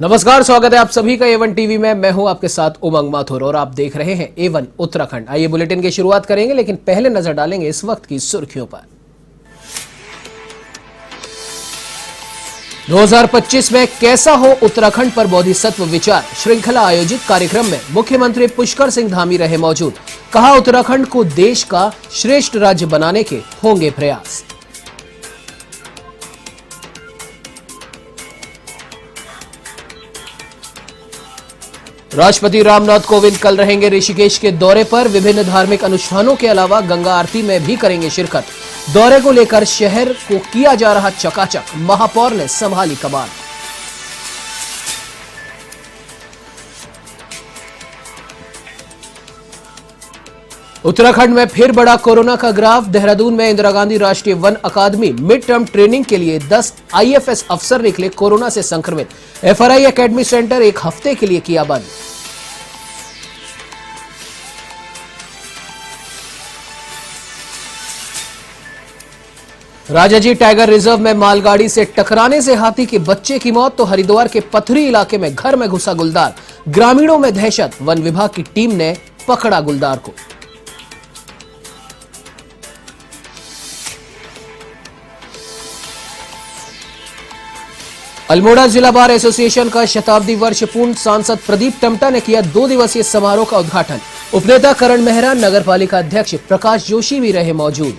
नमस्कार, स्वागत है आप सभी का A1 टीवी में। मैं हूं आपके साथ उमंग माथुर और आप देख रहे हैं A1 उत्तराखंड। आइए बुलेटिन की शुरुआत करेंगे, लेकिन पहले नजर डालेंगे इस वक्त की सुर्खियों पर। 2025 में कैसा हो उत्तराखंड पर बोधिसत्व विचार श्रृंखला आयोजित कार्यक्रम में मुख्यमंत्री पुष्कर सिंह धामी रहे मौजूद। कहा, उत्तराखंड को देश का श्रेष्ठ राज्य बनाने के होंगे प्रयास। राष्ट्रपति रामनाथ कोविंद कल रहेंगे ऋषिकेश के दौरे पर। विभिन्न धार्मिक अनुष्ठानों के अलावा गंगा आरती में भी करेंगे शिरकत। दौरे को लेकर शहर को किया जा रहा चकाचक, महापौर ने संभाली कमान। उत्तराखंड में फिर बढ़ा कोरोना का ग्राफ। देहरादून में इंदिरा गांधी राष्ट्रीय वन अकादमी मिड टर्म ट्रेनिंग के लिए 10 आईएफएस अफसर निकले कोरोना से संक्रमित। एफआरआई एकेडमी सेंटर एक हफ्ते के लिए किया बंद। राजाजी टाइगर रिजर्व में मालगाड़ी से टकराने से हाथी के बच्चे की मौत, तो हरिद्वार के पथरी इलाके में घर में घुसा गुलदार। ग्रामीणों में दहशत, वन विभाग की टीम ने पकड़ा गुलदार को। अल्मोड़ा जिला बार एसोसिएशन का शताब्दी वर्ष पूर्ण, सांसद प्रदीप टमटा ने किया 2 दिवसीय समारोह का उद्घाटन। उपनेता करण मेहरा, नगर पालिका अध्यक्ष प्रकाश जोशी भी रहे मौजूद।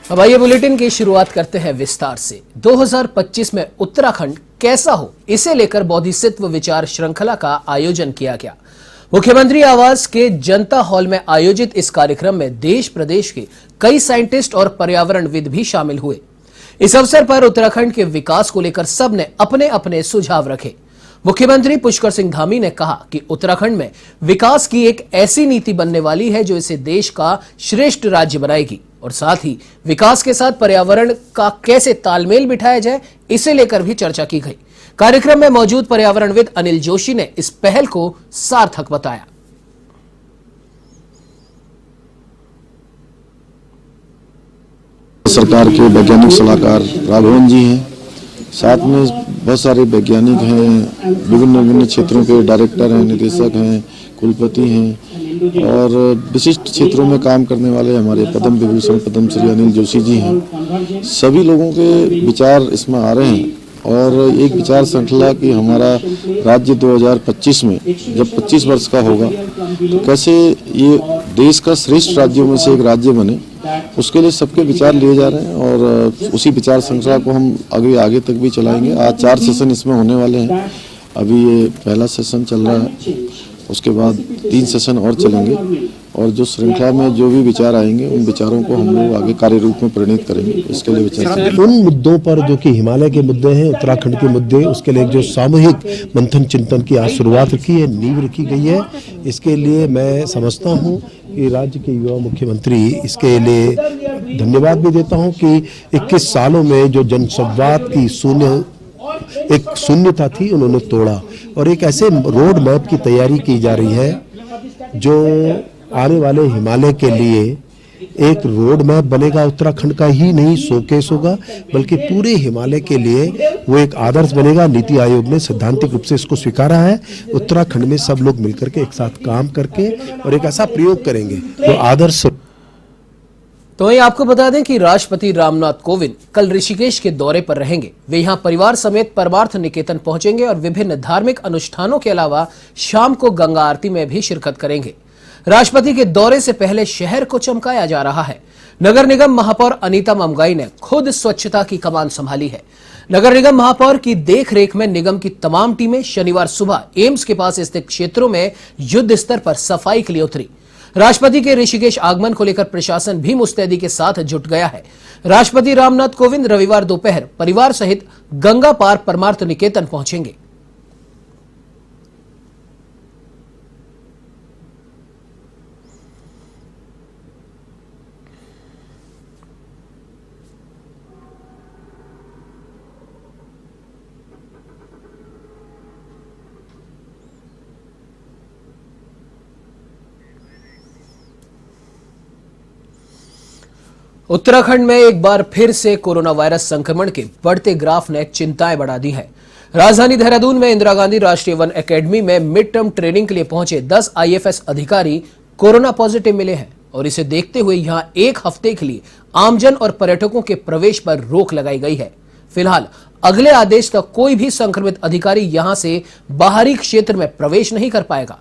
अब आइए बुलेटिन की शुरुआत करते हैं विस्तार से। 2025 में उत्तराखंड कैसा हो, इसे लेकर बोधिसत्व विचार श्रृंखला का आयोजन किया गया। मुख्यमंत्री आवास के जनता हॉल में आयोजित इस कार्यक्रम में देश प्रदेश के कई साइंटिस्ट और पर्यावरणविद भी शामिल हुए। इस अवसर पर उत्तराखंड के विकास को लेकर सबने अपने अपने सुझाव रखे। मुख्यमंत्री पुष्कर सिंह धामी ने कहा कि उत्तराखंड में विकास की एक ऐसी नीति बनने वाली है जो इसे देश का श्रेष्ठ राज्य बनाएगी, और साथ ही विकास के साथ पर्यावरण का कैसे तालमेल बिठाया जाए, इसे लेकर भी चर्चा की गई। कार्यक्रम में मौजूद पर्यावरणविद अनिल जोशी ने इस पहल को सार्थक बताया। सरकार के वैज्ञानिक सलाहकार राघवन जी हैं, साथ में बहुत सारे वैज्ञानिक हैं, विभिन्न क्षेत्रों के डायरेक्टर हैं, निदेशक हैं, कुलपति हैं और विशिष्ट क्षेत्रों में काम करने वाले हमारे पद्म विभूषण पद्मश्री अनिल जोशी जी हैं। सभी लोगों के विचार इसमें आ रहे हैं और एक विचार श्रृंखला कि हमारा राज्य 2025 में जब 25 वर्ष का होगा तो कैसे ये देश का श्रेष्ठ राज्यों में से एक राज्य बने, उसके लिए सबके विचार लिए जा रहे हैं और उसी विचार श्रृंखला को हम आगे तक भी चलाएंगे। आज 4 सेशन इसमें होने वाले हैं। अभी ये पहला सेशन चल रहा है, उसके बाद 3 सेशन और चलेंगे और जो श्रृंखला में जो भी विचार आएंगे उन विचारों को हम लोग आगे कार्य रूप में परिणित करेंगे। इसके लिए विचार उन मुद्दों पर जो कि हिमालय के मुद्दे हैं, उत्तराखंड के मुद्दे, उसके लिए जो सामूहिक मंथन चिंतन की आज शुरुआत रखी है, नींव रखी गई है। इसके लिए मैं समझता हूँ कि राज्य के युवा मुख्यमंत्री, इसके लिए धन्यवाद भी देता हूँ कि 21 सालों में जो जनसंवाद की शून्यता थी उन्होंने तोड़ा और एक ऐसे रोड मैप की तैयारी की जा रही है जो आने वाले हिमालय के लिए एक रोड मैप बनेगा। उत्तराखंड का ही नहीं शोकेस होगा, बल्कि पूरे हिमालय के लिए वो एक आदर्श बनेगा। नीति आयोग ने सैद्धांतिक रूप से इसको स्वीकारा है। उत्तराखंड में सब लोग मिलकर के एक साथ काम करके और एक ऐसा प्रयोग करेंगे तो आदर्श। तो वहीं आपको बता दें कि राष्ट्रपति रामनाथ कोविंद कल ऋषिकेश के दौरे पर रहेंगे। वे यहां परिवार समेत परमार्थ निकेतन पहुंचेंगे और विभिन्न धार्मिक अनुष्ठानों के अलावा शाम को गंगा आरती में भी शिरकत करेंगे। राष्ट्रपति के दौरे से पहले शहर को चमकाया जा रहा है। नगर निगम महापौर अनीता ममगाई ने खुद स्वच्छता की कमान संभाली है। नगर निगम महापौर की देखरेख में निगम की तमाम टीमें शनिवार सुबह एम्स के पास स्थित क्षेत्रों में युद्ध स्तर पर सफाई के लिए उतरी। राष्ट्रपति के ऋषिकेश आगमन को लेकर प्रशासन भी मुस्तैदी के साथ जुट गया है। राष्ट्रपति रामनाथ कोविंद रविवार दोपहर परिवार सहित गंगा पार परमार्थ निकेतन पहुंचेंगे। उत्तराखंड में एक बार फिर से कोरोना वायरस संक्रमण के बढ़ते ग्राफ ने चिंताएं बढ़ा दी हैं। राजधानी देहरादून में इंदिरा गांधी राष्ट्रीय वन एकेडमी में मिड टर्म ट्रेनिंग के लिए पहुंचे 10 आईएफएस अधिकारी कोरोना पॉजिटिव मिले हैं और इसे देखते हुए यहां एक हफ्ते के लिए आमजन और पर्यटकों के प्रवेश पर रोक लगाई गई है। फिलहाल अगले आदेश तक कोई भी संक्रमित अधिकारी यहां से बाहरी क्षेत्र में प्रवेश नहीं कर पाएगा।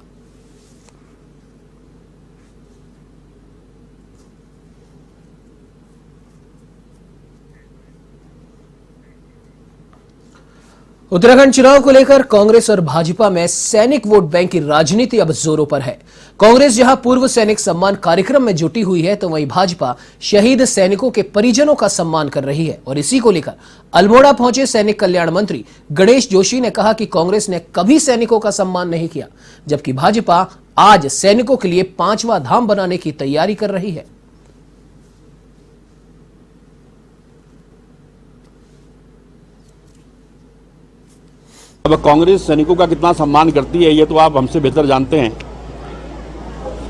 उत्तराखंड चुनाव को लेकर कांग्रेस और भाजपा में सैनिक वोट बैंक की राजनीति अब जोरों पर है। कांग्रेस जहां पूर्व सैनिक सम्मान कार्यक्रम में जुटी हुई है, तो वहीं भाजपा शहीद सैनिकों के परिजनों का सम्मान कर रही है। और इसी को लेकर अल्मोड़ा पहुंचे सैनिक कल्याण मंत्री गणेश जोशी ने कहा कि कांग्रेस ने कभी सैनिकों का सम्मान नहीं किया, जबकि भाजपा आज सैनिकों के लिए 5वां धाम बनाने की तैयारी कर रही है। अब कांग्रेस सैनिकों का कितना सम्मान करती है ये तो आप हमसे बेहतर जानते हैं।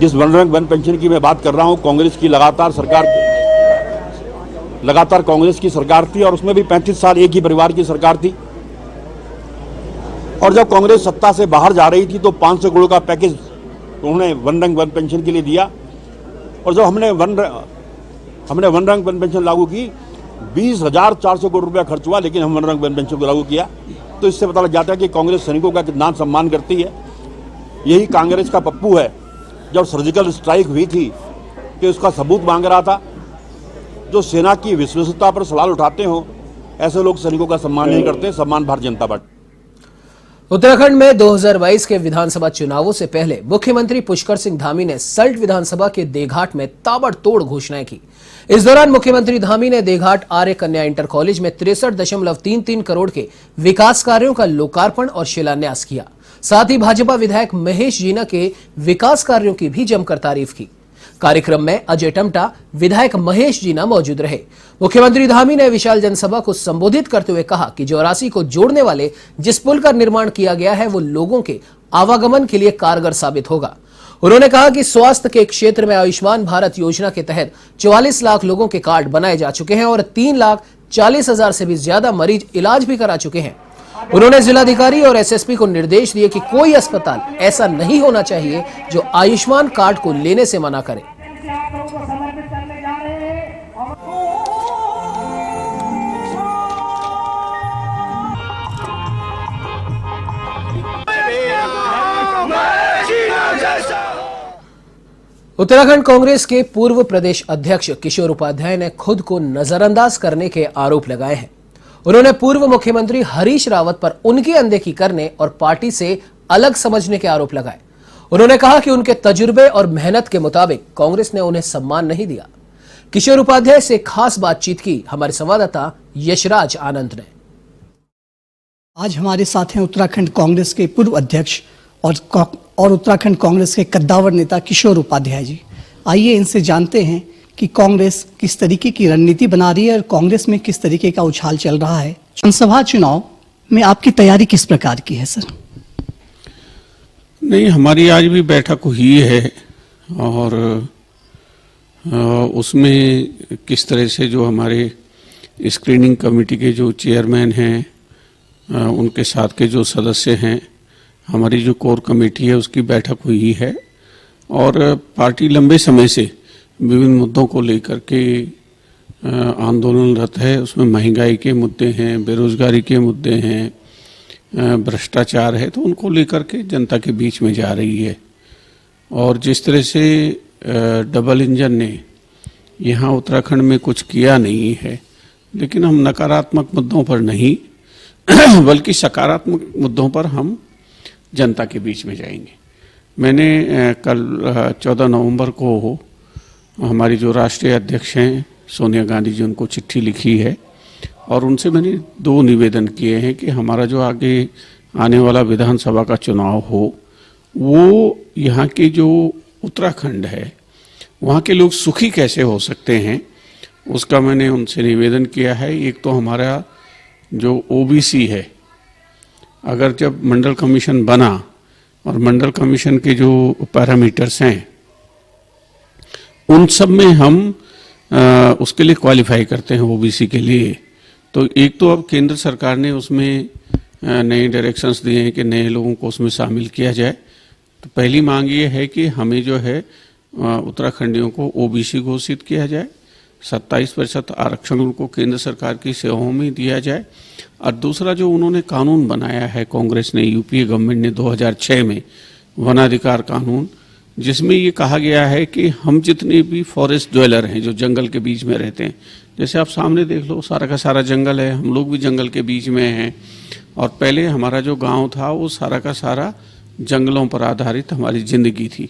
जिस वन रैंक वन पेंशन की मैं बात कर रहा हूं, कांग्रेस की लगातार कांग्रेस की सरकार थी और उसमें भी 35 साल एक ही परिवार की सरकार थी। और जब कांग्रेस सत्ता से बाहर जा रही थी तो 500 करोड़ का पैकेज उन्होंने वन रैंक वन पेंशन के लिए दिया। और जब हमने वन रैंक वन पेंशन लागू की, 20,400 करोड़ रुपया खर्च हुआ, लेकिन हम वन रैंक वन पेंशन को लागू किया। तो इससे पता लग जाता है कि कांग्रेस सैनिकों का कितना सम्मान करती है। यही कांग्रेस का पप्पू है, जब सर्जिकल स्ट्राइक हुई थी कि उसका सबूत मांग रहा था। जो सेना की विश्वसनीयता पर सवाल उठाते हो, ऐसे लोग सैनिकों का सम्मान नहीं करते। सम्मान भारतीय जनता पार्टी। उत्तराखंड में 2022 के विधानसभा चुनावों से पहले मुख्यमंत्री पुष्कर सिंह धामी ने सल्ट विधानसभा के देघाट में ताबड़तोड़ घोषणाएं की। इस दौरान मुख्यमंत्री धामी ने देघाट आर्य कन्या इंटर कॉलेज में 63.33 करोड़ के विकास कार्यों का लोकार्पण और शिलान्यास किया। साथ ही भाजपा विधायक महेश जीना के विकास कार्यों की भी जमकर तारीफ की। कार्यक्रम में अजय टमटा, विधायक महेश जीना मौजूद रहे। मुख्यमंत्री धामी ने विशाल जनसभा को संबोधित करते हुए कहा कि चौरासी को जोड़ने वाले जिस पुल का निर्माण किया गया है वो लोगों के आवागमन के लिए कारगर साबित होगा। उन्होंने कहा कि स्वास्थ्य के क्षेत्र में आयुष्मान भारत योजना के तहत 44 लाख लोगों के कार्ड बनाए जा चुके हैं और 3,40,000 से भी ज्यादा मरीज इलाज भी करा चुके हैं। उन्होंने जिलाधिकारी और एसएसपी को निर्देश दिए कि कोई अस्पताल ऐसा नहीं होना चाहिए जो आयुष्मान कार्ड को लेने से मना करे। उत्तराखंड कांग्रेस के पूर्व प्रदेश अध्यक्ष किशोर उपाध्याय ने खुद को नजरअंदाज करने के आरोप लगाए हैं। उन्होंने पूर्व मुख्यमंत्री हरीश रावत पर उनकी अनदेखी करने और पार्टी से अलग समझने के आरोप लगाए। उन्होंने कहा कि उनके तजुर्बे और मेहनत के मुताबिक कांग्रेस ने उन्हें सम्मान नहीं दिया। किशोर उपाध्याय से खास बातचीत की हमारे संवाददाता यशराज आनंद ने। आज हमारे साथ हैं उत्तराखंड कांग्रेस के पूर्व अध्यक्ष और उत्तराखंड कांग्रेस के कद्दावर नेता किशोर उपाध्याय जी। आइए इनसे जानते हैं कि कांग्रेस किस तरीके की रणनीति बना रही है और कांग्रेस में किस तरीके का उछाल चल रहा है। विधानसभा चुनाव में आपकी तैयारी किस प्रकार की है सर? नहीं, हमारी आज भी बैठक हुई है और उसमें किस तरह से जो हमारे स्क्रीनिंग कमेटी के जो चेयरमैन हैं, उनके साथ के जो सदस्य हैं, हमारी जो कोर कमेटी है उसकी बैठक हुई है। और पार्टी लंबे समय से विभिन्न मुद्दों को लेकर के आंदोलनरत है। उसमें महंगाई के मुद्दे हैं, बेरोजगारी के मुद्दे हैं, भ्रष्टाचार है, तो उनको लेकर के जनता के बीच में जा रही है। और जिस तरह से डबल इंजन ने यहाँ उत्तराखंड में कुछ किया नहीं है, लेकिन हम नकारात्मक मुद्दों पर नहीं बल्कि सकारात्मक मुद्दों पर हम जनता के बीच में जाएंगे। मैंने कल 14 नवंबर को हमारी जो राष्ट्रीय अध्यक्ष हैं सोनिया गांधी जी, उनको चिट्ठी लिखी है और उनसे मैंने 2 निवेदन किए हैं कि हमारा जो आगे आने वाला विधानसभा का चुनाव हो, वो यहाँ के जो उत्तराखंड है वहाँ के लोग सुखी कैसे हो सकते हैं, उसका मैंने उनसे निवेदन किया है। एक तो हमारा जो ओबीसी है, अगर जब मंडल कमीशन बना और मंडल कमीशन के जो पैरामीटर्स हैं उन सब में हम उसके लिए क्वालिफाई करते हैं ओबीसी के लिए। तो एक तो अब केंद्र सरकार ने उसमें नए डायरेक्शंस दिए हैं कि नए लोगों को उसमें शामिल किया जाए। तो पहली मांग ये है कि हमें जो है उत्तराखंडियों को ओबीसी घोषित किया जाए, 27% आरक्षण उनको केंद्र सरकार की सेवाओं में दिया जाए। और दूसरा जो उन्होंने कानून बनाया है कांग्रेस ने, यूपीए गवर्नमेंट ने 2006 में वनाधिकार कानून, जिसमें ये कहा गया है कि हम जितने भी फॉरेस्ट ड्वेलर हैं जो जंगल के बीच में रहते हैं, जैसे आप सामने देख लो सारा का सारा जंगल है, हम लोग भी जंगल के बीच में हैं। और पहले हमारा जो गांव था वो सारा का सारा जंगलों पर आधारित हमारी जिंदगी थी।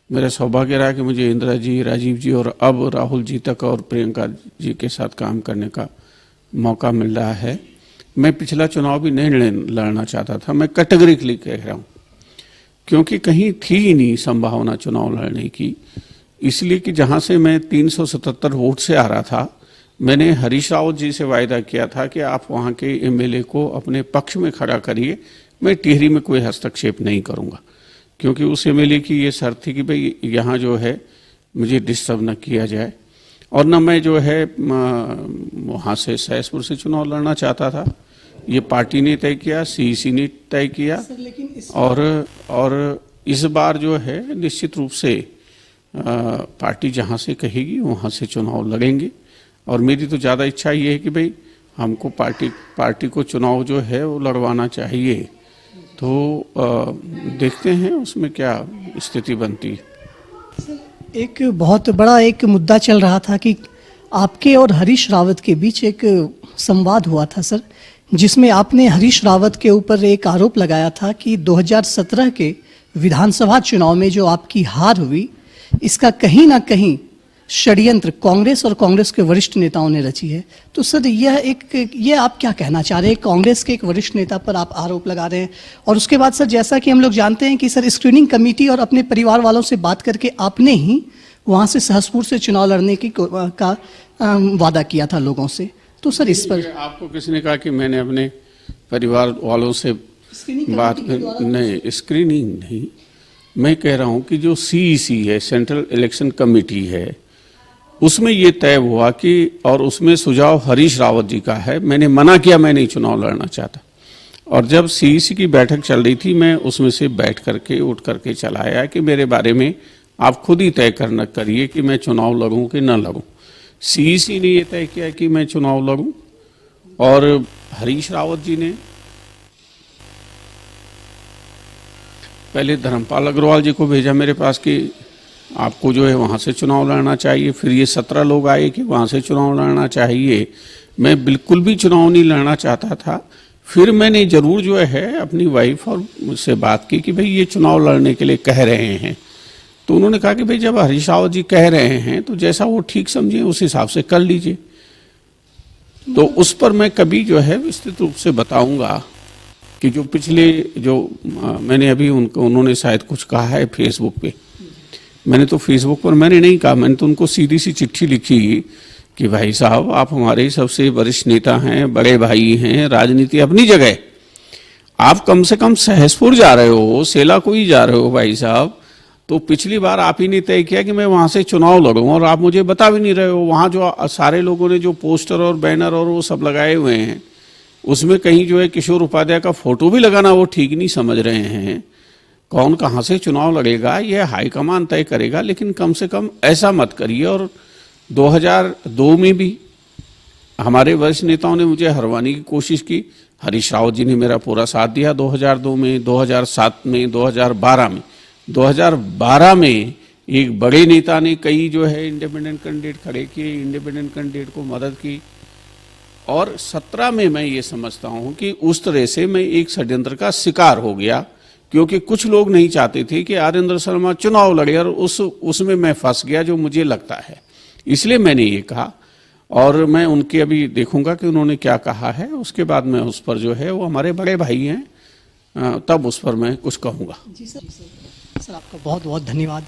मेरा सौभाग्य रहा कि मुझे इंदिरा जी, राजीव जी और अब राहुल जी तक और प्रियंका जी के साथ काम करने का मौका मिल रहा है। मैं पिछला चुनाव भी नहीं लड़ना चाहता था, मैं कैटेगरिकली कह रहा हूँ, क्योंकि कहीं थी ही नहीं संभावना चुनाव लड़ने की। इसलिए कि जहाँ से मैं 377 वोट से आ रहा था, मैंने हरीश रावत जी से वायदा किया था कि आप वहाँ के एमएलए को अपने पक्ष में खड़ा करिए, मैं टिहरी में कोई हस्तक्षेप नहीं करूँगा। क्योंकि उस एमएलए की ये शर्त थी कि भाई यहाँ जो है मुझे डिस्टर्ब न किया जाए, और न मैं जो है वहाँ से सहसपुर से चुनाव लड़ना चाहता था। ये पार्टी ने तय किया, सीईसी ने तय किया। और इस बार जो है निश्चित रूप से पार्टी जहाँ से कहेगी वहाँ से चुनाव लड़ेंगे। और मेरी तो ज़्यादा इच्छा ये है कि भाई हमको पार्टी को चुनाव जो है वो लड़वाना चाहिए। तो देखते हैं उसमें क्या स्थिति बनती है। एक बहुत बड़ा एक मुद्दा चल रहा था कि आपके और हरीश रावत के बीच एक संवाद हुआ था सर, जिसमें आपने हरीश रावत के ऊपर एक आरोप लगाया था कि 2017 के विधानसभा चुनाव में जो आपकी हार हुई, इसका कहीं ना कहीं षड्यंत्र कांग्रेस और कांग्रेस के वरिष्ठ नेताओं ने रची है। तो सर ये आप क्या कहना चाह रहे हैं? कांग्रेस के एक वरिष्ठ नेता पर आप आरोप लगा रहे हैं, और उसके बाद सर जैसा कि हम लोग जानते हैं कि सर स्क्रीनिंग कमेटी और अपने परिवार वालों से बात करके आपने ही वहाँ से सहसपुर से चुनाव लड़ने का वादा किया था लोगों से। तो सर इस पर आपको किसने कहा कि मैंने अपने परिवार वालों से बात नहीं, स्क्रीनिंग नहीं, मैं कह रहा हूँ कि जो सीईसी है, सेंट्रल इलेक्शन कमेटी है, उसमें ये तय हुआ कि, और उसमें सुझाव हरीश रावत जी का है, मैंने मना किया, मैं नहीं चुनाव लड़ना चाहता। और जब सीईसी की बैठक चल रही थी, मैं उसमें से बैठ करके उठ करके चला आया कि मेरे बारे में आप खुद ही तय करिए कि मैं चुनाव लड़ूं कि न लड़ूं। सीईसी ने ये तय किया कि मैं चुनाव लड़ूं, और हरीश रावत जी ने पहले धर्मपाल अग्रवाल जी को भेजा मेरे पास कि आपको जो है वहाँ से चुनाव लड़ना चाहिए। फिर ये 17 लोग आए कि वहाँ से चुनाव लड़ना चाहिए। मैं बिल्कुल भी चुनाव नहीं लड़ना चाहता था। फिर मैंने जरूर जो है अपनी वाइफ और मुझसे बात की कि भाई ये चुनाव लड़ने के लिए कह रहे हैं। तो उन्होंने कहा कि भाई जब हरीश रावत जी कह रहे हैं तो जैसा वो ठीक समझे उस हिसाब से कर लीजिए। तो उस पर मैं कभी जो है विस्तृत रूप से बताऊंगा कि जो पिछले मैंने अभी उन्होंने शायद कुछ कहा है फेसबुक पे, मैंने तो फेसबुक पर मैंने नहीं कहा, मैंने तो उनको सीधी सी चिट्ठी लिखी कि भाई साहब आप हमारे सबसे वरिष्ठ नेता हैं, बड़े भाई हैं, राजनीति अपनी जगह, आप कम से कम सहसपुर जा रहे हो, सेला को ही जा रहे हो भाई साहब। तो पिछली बार आप ही ने तय किया कि मैं वहाँ से चुनाव लड़ूँ और आप मुझे बता भी नहीं रहे हो। वहाँ जो सारे लोगों ने जो पोस्टर और बैनर और वो सब लगाए हुए हैं, उसमें कहीं जो है किशोर उपाध्याय का फोटो भी लगाना वो ठीक नहीं समझ रहे हैं। कौन कहाँ से चुनाव लड़ेगा ये हाईकमान तय करेगा, लेकिन कम से कम ऐसा मत करिए। और 2002 में भी हमारे वरिष्ठ नेताओं ने मुझे हरवाने की कोशिश की, हरीश रावत जी ने मेरा पूरा साथ दिया 2002 में, 2007 में, 2012 में। 2012 में एक बड़े नेता ने कई जो है इंडिपेंडेंट कैंडिडेट खड़े किए, इंडिपेंडेंट कैंडिडेट को मदद की। और 17 में मैं ये समझता हूँ कि उस तरह से मैं एक षड्यंत्र का शिकार हो गया, क्योंकि कुछ लोग नहीं चाहते थे कि आर्येंद्र शर्मा चुनाव लड़े, और उसमें मैं फंस गया जो मुझे लगता है। इसलिए मैंने ये कहा, और मैं उनके अभी देखूंगा कि उन्होंने क्या कहा है, उसके बाद मैं उस पर जो है, वो हमारे बड़े भाई हैं, तब उस पर मैं कुछ कहूँगा। जी सर आपका बहुत बहुत धन्यवाद।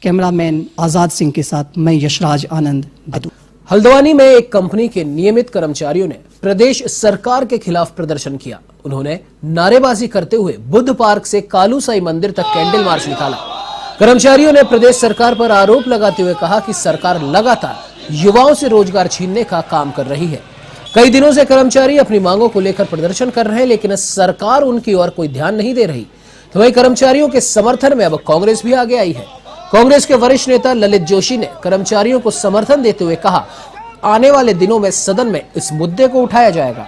कैमरामैन आजाद सिंह के साथ मैं यशराज आनंद, भदू। हल्द्वानी में एक कंपनी के नियमित कर्मचारियों ने प्रदेश सरकार के खिलाफ प्रदर्शन किया। उन्होंने नारेबाजी करते हुए बुद्ध पार्क से कालू साई मंदिर तक कैंडल मार्च निकाला। कर्मचारियों ने प्रदेश सरकार पर आरोप लगाते हुए कहा कि सरकार लगातार युवाओं से रोजगार छीनने का काम कर रही है। कई दिनों से कर्मचारी अपनी मांगों को लेकर प्रदर्शन कर रहे हैं, लेकिन सरकार उनकी ओर कोई ध्यान नहीं दे रही। तो वहीं कर्मचारियों के समर्थन में अब कांग्रेस भी आगे आई है। कांग्रेस के वरिष्ठ नेता ललित जोशी ने कर्मचारियों को समर्थन देते हुए कहा, आने वाले दिनों में सदन में इस मुद्दे को उठाया जाएगा।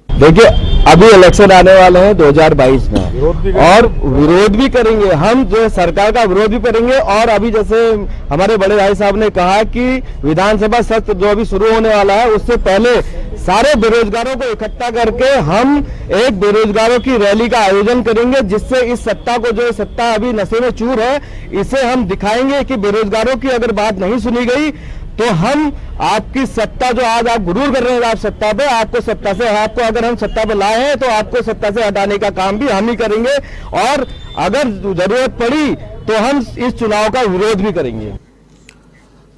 देखिए, अभी इलेक्शन आने वाले हैं 2022 में, और विरोध भी करेंगे हम, जो सरकार का विरोध भी करेंगे। और अभी जैसे हमारे बड़े भाई साहब ने कहा कि विधानसभा सत्र जो अभी शुरू होने वाला है, उससे पहले सारे बेरोजगारों को इकट्ठा करके हम एक बेरोजगारों की रैली का आयोजन करेंगे, जिससे इस सत्ता को, जो सत्ता अभी नशे में चूर है, इसे हम दिखाएंगे कि बेरोजगारों की अगर बात नहीं सुनी गई तो हम आपकी सत्ता, जो आज आप गुरूर कर रहे हैं आप सत्ता पे, आपको सत्ता से, आपको अगर हम सत्ता पे लाए हैं तो आपको सत्ता से हटाने का काम भी हम ही करेंगे। और अगर जरूरत पड़ी तो हम इस चुनाव का विरोध भी करेंगे।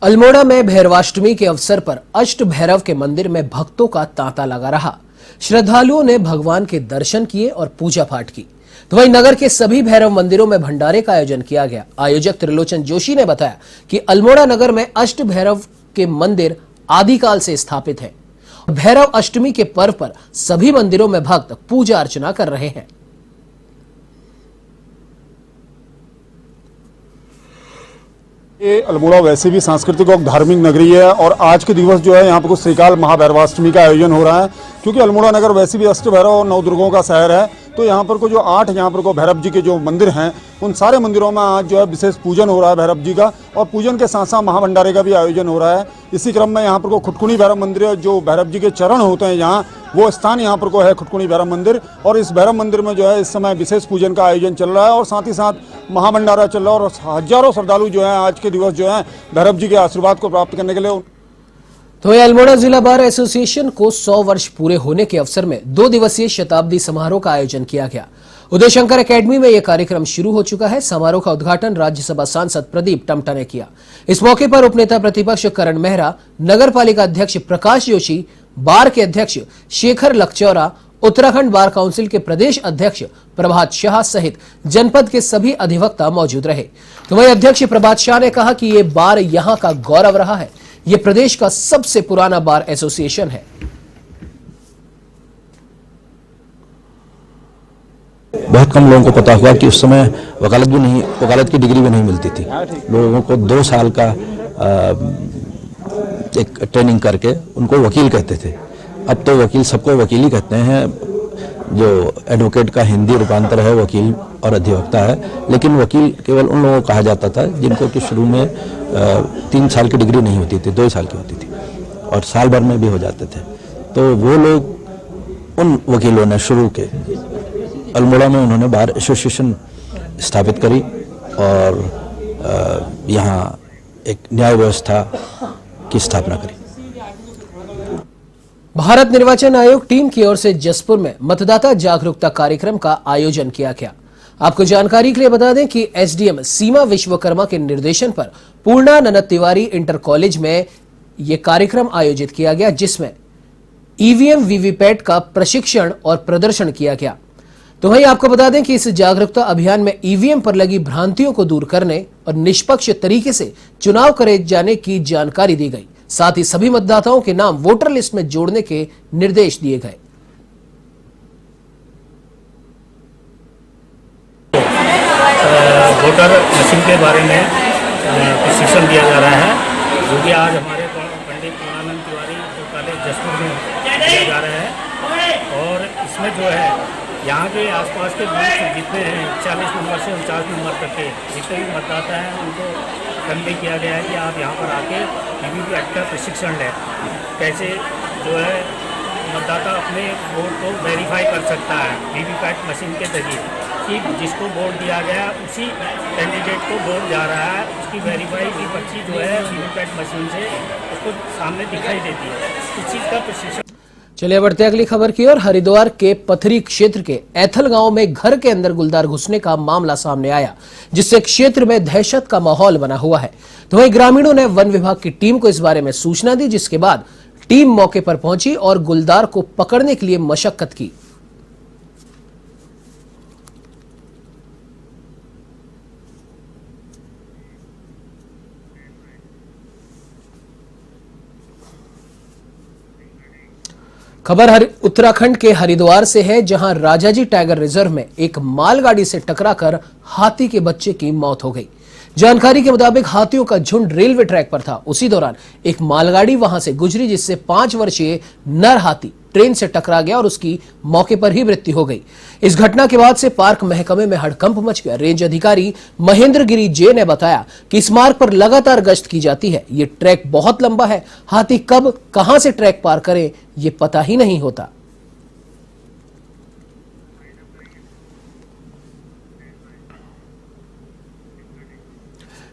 अल्मोड़ा में भैरवाष्टमी के अवसर पर अष्ट भैरव के मंदिर में भक्तों का तांता लगा रहा। श्रद्धालुओं ने भगवान के दर्शन किए और पूजा पाठ की। तो वहीं नगर के सभी भैरव मंदिरों में भंडारे का आयोजन किया गया। आयोजक त्रिलोचन जोशी ने बताया कि अल्मोड़ा नगर में अष्ट भैरव के मंदिर आदिकाल से स्थापित है। भैरव अष्टमी के पर्व पर सभी मंदिरों में भक्त पूजा अर्चना कर रहे हैं। ये अल्मोड़ा वैसे भी सांस्कृतिक और धार्मिक नगरी है, और आज के दिवस जो है यहाँ पर कुछ श्रीकाल महाभैरवाष्टमी का आयोजन हो रहा है। क्योंकि अल्मोड़ा नगर वैसे भी अष्ट भैरव और नवदुर्गों का शहर है, तो यहाँ पर को जो 8 यहाँ पर को भैरव जी के जो मंदिर हैं, उन सारे मंदिरों में आज जो है विशेष पूजन हो रहा है भैरव जी का, और पूजन के साथ साथ महाभंडारे का भी आयोजन हो रहा है। इसी क्रम में यहाँ पर को खुटकुनी भैरव मंदिर है, जो भैरव जी के चरण होते हैं यहाँ, वो स्थान यहाँ पर को है खुटकुनी भैरव मंदिर। और इस भैरव मंदिर में जो है इस समय विशेष पूजन का आयोजन चल रहा है, और साथ ही साथ महाभंडारा चल रहा है, और हजारों श्रद्धालु जो है आज के दिवस जो है भैरव जी के आशीर्वाद को प्राप्त करने के लिए। तो अल्मोड़ा जिला बार एसोसिएशन को 100 वर्ष पूरे होने के अवसर में 2 दिवसीय शताब्दी समारोह का आयोजन किया गया। उदय शंकर एकेडमी में यह कार्यक्रम शुरू हो चुका है। समारोह का उद्घाटन राज्यसभा सांसद प्रदीप टमटा ने किया। इस मौके पर उपनेता प्रतिपक्ष करण मेहरा, नगर पालिका अध्यक्ष प्रकाश जोशी, बार के अध्यक्ष शेखर लकचौरा, उत्तराखंड बार काउंसिल के प्रदेश अध्यक्ष प्रभात शाह सहित जनपद के सभी अधिवक्ता मौजूद रहे। तो वहीं अध्यक्ष प्रभात शाह ने कहा कि ये बार यहाँ का गौरव रहा है। ये प्रदेश का सबसे पुराना बार एसोसिएशन है। बहुत कम लोगों को पता हुआ कि उस समय वकालत की डिग्री भी नहीं मिलती थी। लोगों को 2 साल का एक ट्रेनिंग करके उनको वकील कहते थे। अब तो वकील सबको वकील ही कहते हैं। जो एडवोकेट का हिंदी रूपांतर है वकील और अधिवक्ता है, लेकिन वकील केवल उन लोगों को कहा जाता था जिनको कि शुरू में 3 साल की डिग्री नहीं होती थी, 2 साल की होती थी, और साल भर में भी हो जाते थे। तो वो लोग, उन वकीलों ने शुरू के अल्मोड़ा में उन्होंने बार एसोसिएशन स्थापित करी, और यहाँ एक न्याय व्यवस्था की स्थापना करी। भारत निर्वाचन आयोग टीम की ओर से जसपुर में मतदाता जागरूकता कार्यक्रम का आयोजन किया गया। आपको जानकारी के लिए बता दें कि एसडीएम सीमा विश्वकर्मा के निर्देशन पर पूर्णा ननद तिवारी इंटर कॉलेज में यह कार्यक्रम आयोजित किया गया, जिसमें ईवीएम वीवीपैट का प्रशिक्षण और प्रदर्शन किया गया। तो वहीं आपको बता दें कि इस जागरूकता अभियान में ईवीएम पर लगी भ्रांतियों को दूर करने और निष्पक्ष तरीके से चुनाव करे जाने की जानकारी दी गई। साथ ही सभी मतदाताओं के नाम वोटर लिस्ट में जोड़ने के निर्देश दिए गए। वोटर मशीन के बारे में प्रशिक्षण दिया जा रहा है, जो कि आज हमारे पंडित पूर्णानंद तिवारी कॉलेज जसपुर में दिया जा रहा है। और इसमें जो है यहाँ के आसपास के बूथ जितने हैं 40 नंबर से 49 नंबर तक के जितने भी मतदाता हैं उनको कन्वे किया गया है कि आप यहाँ पर आके वीवीपैट का प्रशिक्षण लें। कैसे जो है मतदाता अपने वोट को वेरीफाई कर सकता है वीवीपैट मशीन के जरिए, कि जिसको वोट दिया गया उसी कैंडिडेट को वोट जा रहा है, उसकी वेरीफाई की पर्ची जो है वीवीपैट मशीन से उसको सामने दिखाई देती है। इस चीज़ का प्रशिक्षण। चलिए बढ़ते अगली खबर की ओर। हरिद्वार के पथरी क्षेत्र के ऐथल गांव में घर के अंदर गुलदार घुसने का मामला सामने आया, जिससे क्षेत्र में दहशत का माहौल बना हुआ है। तो वहीं ग्रामीणों ने वन विभाग की टीम को इस बारे में सूचना दी, जिसके बाद टीम मौके पर पहुंची और गुलदार को पकड़ने के लिए मशक्कत की। खबर उत्तराखंड के हरिद्वार से है, जहां राजाजी टाइगर रिजर्व में एक मालगाड़ी से टकराकर हाथी के बच्चे की मौत हो गई। जानकारी के मुताबिक हाथियों का झुंड रेलवे ट्रैक पर था। उसी दौरान एक मालगाड़ी वहां से गुजरी, जिससे 5 वर्षीय नर हाथी ट्रेन से टकरा गया और उसकी मौके पर ही मृत्यु हो गई। इस घटना के बाद से पार्क महकमे में हड़कंप मच गया। रेंज अधिकारी महेंद्र गिरी जे ने बताया कि इस मार्ग पर लगातार गश्त की जाती है। ये ट्रैक बहुत लंबा है, हाथी कब कहां से ट्रैक पार करे ये पता ही नहीं होता।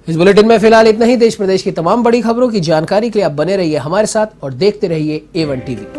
इस बुलेटिन में फिलहाल इतना ही। देश प्रदेश की तमाम बड़ी खबरों की जानकारी के लिए आप बने रहिए हमारे साथ और देखते रहिए A1 TV।